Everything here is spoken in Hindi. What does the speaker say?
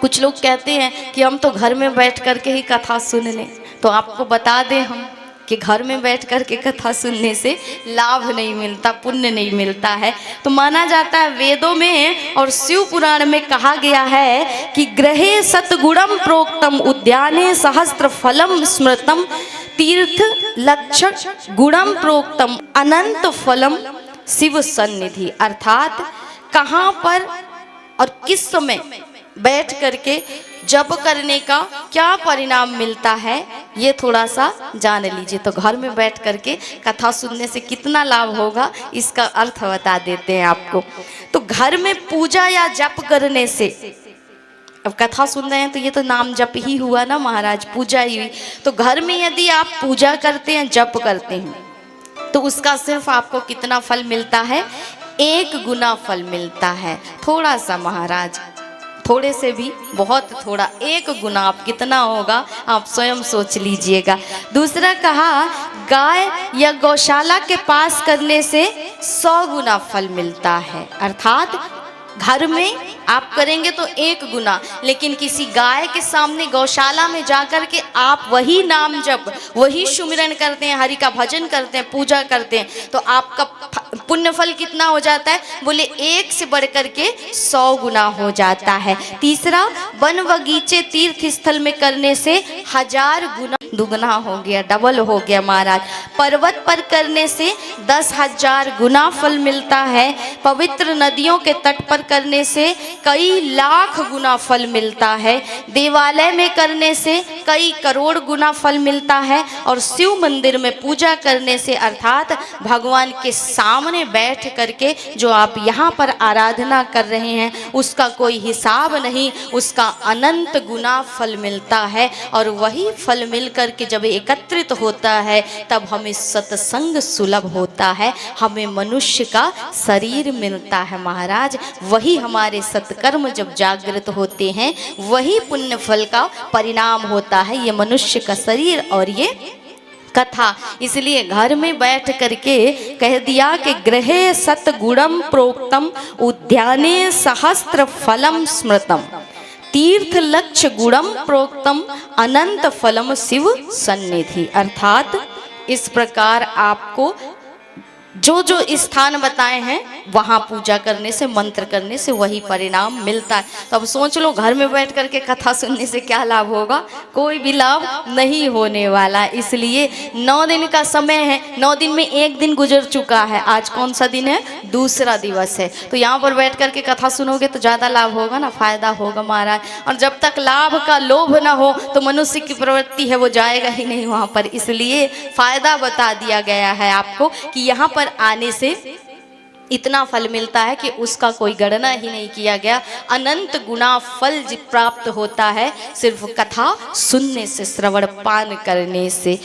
कुछ लोग कहते हैं कि हम तो घर में बैठ कर के ही कथा सुन लें, तो आपको बता दें हम कि घर में बैठ कर के कथा सुनने से लाभ नहीं मिलता, पुण्य नहीं मिलता है। तो माना जाता है वेदों में और शिव पुराण में कहा गया है कि गृहे सतगुणम प्रोक्तम उद्याने सहस्त्र फलम स्मृतम तीर्थ लक्षण गुणम प्रोक्तम अनंत फलम शिव सन्निधि। अर्थात कहाँ पर और किस समय बैठ करके जप करने का क्या परिणाम मिलता है, ये थोड़ा सा जान लीजिए। तो घर में बैठ करके कथा सुनने से कितना लाभ होगा, इसका अर्थ बता देते हैं आपको। तो घर में पूजा या जप करने से, अब कथा सुन रहे हैं तो ये तो नाम जप ही हुआ ना महाराज, पूजा ही हुई। तो घर में यदि आप पूजा करते हैं, जप करते हैं, तो उसका सिर्फ आपको कितना फल मिलता है? 1 गुना फल मिलता है। थोड़ा सा महाराज, थोड़े से भी बहुत थोड़ा, 1 गुना। आप कितना होगा आप स्वयं सोच लीजिएगा। दूसरा कहा गाय या गौशाला के पास करने से 100 गुना फल मिलता है। अर्थात घर में आप करेंगे तो 1 गुना, लेकिन किसी गाय के सामने गौशाला में जाकर के आप वही नाम जप, वही सुमिरन करते हैं, हरि का भजन करते हैं, पूजा करते हैं, तो आपका पुण्य फल कितना हो जाता है? बोले 1 से बढ़कर के 100 गुना हो जाता है। तीसरा, वन बगीचे तीर्थ स्थल में करने से 1000 गुना दुगना हो गया, डबल हो गया महाराज। पर्वत पर करने से 10,000 गुना फल मिलता है। पवित्र नदियों के तट पर करने से कई लाख गुना फल मिलता है। देवालय में करने से कई करोड़ गुना फल मिलता है। और शिव मंदिर में पूजा करने से, अर्थात भगवान के सामने बैठ करके जो आप यहाँ पर आराधना कर रहे हैं, उसका कोई हिसाब नहीं, उसका अनंत गुना फल मिलता है। और वही फल मिल करके जब एकत्रित होता है, तब हमें सत्संग सुलभ होता है, हमें मनुष्य का शरीर मिलता है महाराज। वही हमारे सत्कर्म जब जागृत होते हैं, वही पुण्य फल का परिणाम होता है, ये मनुष्य का शरीर और ये कथा। इसलिए घर में बैठ करके कह दिया कि गृहे सतगुणम प्रोक्तम उद्याने सहस्त्र फलम स्मृतम तीर्थ लक्ष्य गुणम प्रोक्तम अनंत फलम शिव सन्निधि। अर्थात इस प्रकार आपको जो जो स्थान बताए हैं वहाँ पूजा करने से, मंत्र करने से वही परिणाम मिलता है। तो अब सोच लो, घर में बैठ करके कथा सुनने से क्या लाभ होगा? कोई भी लाभ नहीं होने वाला। इसलिए 9 दिन का समय है, 9 दिन में 1 दिन गुजर चुका है। आज कौन सा दिन है? दूसरा दिवस है। तो यहाँ पर बैठ करके कथा सुनोगे तो ज़्यादा लाभ होगा ना, फायदा होगा महाराज। और जब तक लाभ का लोभ ना हो तो मनुष्य की प्रवृत्ति है वो जाएगा ही नहीं वहाँ पर। इसलिए फायदा बता दिया गया है आपको कि यहाँ पर आने से इतना फल मिलता है कि उसका कोई गणना ही नहीं किया गया। अनंत गुना फल प्राप्त होता है सिर्फ कथा सुनने से, श्रवण पान करने से।